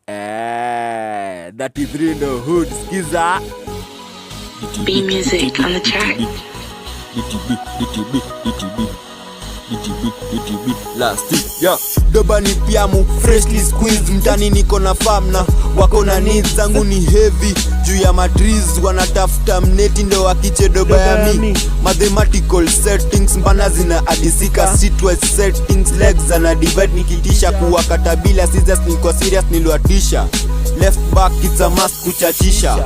33 no hood, skiza. B music on the track. Last yeah. Doba ni piamu, freshly squeezed. Mtani niko na famna, wako na needs zangu ni heavy. Juu ya matrees, wanatafuta mneti ndo wakiche doba ya mi. Mathematical settings, mbana zina adisika. Streetwise settings, legs zana divide. Nikitisha kuwa katabila, scissors niko serious niluatisha. Left back, it's a must kuchachisha.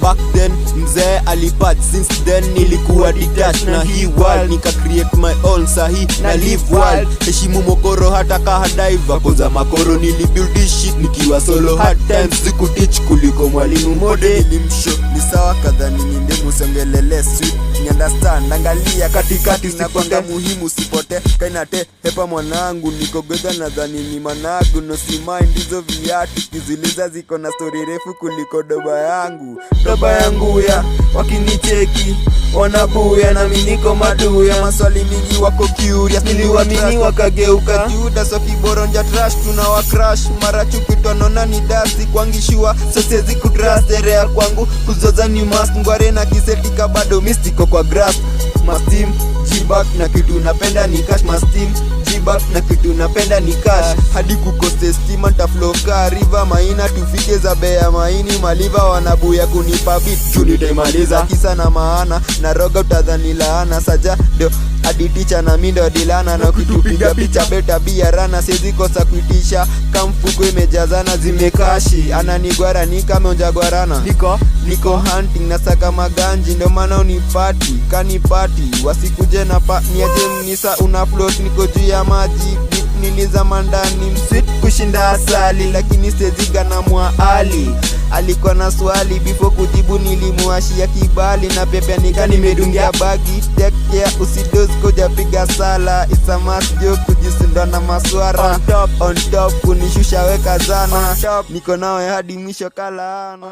Back then, mzee alipad, since then nilikuwa detached na hii world. Nika create my own sahi na live wild. Heshimu mokoro hata kaha dive. Akoza makoro nilibuild this shit nikiwa solo. Hard times siku teach kuliko mwalimu mode. Nilimsho, ni sawa kadhani ninde musengelele sweet. Ni understand, angalia katikati sinakwanga muhimu sipote. Kainate, hepa mwanangu, niko gweza nadhani ni managu. No si mind hizo viatu, kiziliza ziko na story refu kuliko doba yangu. Doba yangu ya, wakinicheki wanabuya na miniko maduya. Maswali mingi wako curious, niliwamini wakageuka juda. So kiboronja trash tunawa crash. Mara chukitonona ni dasi kwangishua. So sezi kudras terea kwangu kuzoza ni mask. Ngware na kisetika bado mistiko kwa grass. Mastim, G-back na kitu napenda ni cash. Mastim, G-back na kitu napenda ni cash. Hadi kukose stima ntafloka river maina. Tufike za bea maini maliva wanabuya kunipa beat. Tunitaimaliza kisa na maana na roga utadhani laana. Saja ndio hadi ticha na mindo dilana. Na kitupiga picha beta bia rana. Sezi kosa kuitisha kamfuko imejazana zimekashi. Ananigwara ni kame unjagwarana. Niko hunting na saka maganji. Ndo mana unipati kanipati. Wasikuje na pa niaje mnisa unafloat. Niko juu ya maji niliza mandani msweet kushinda asali. Lakini seziga na muali. Alikuwa na swali before kujibu nilimuashia kibali. Na pepe nika nimedungia bagi. Take care usidoze koja piga sala. It's a must joke kujisunda na maswara. On top kunishusha weka zana. Niko nawe hadi mwisho kalaana.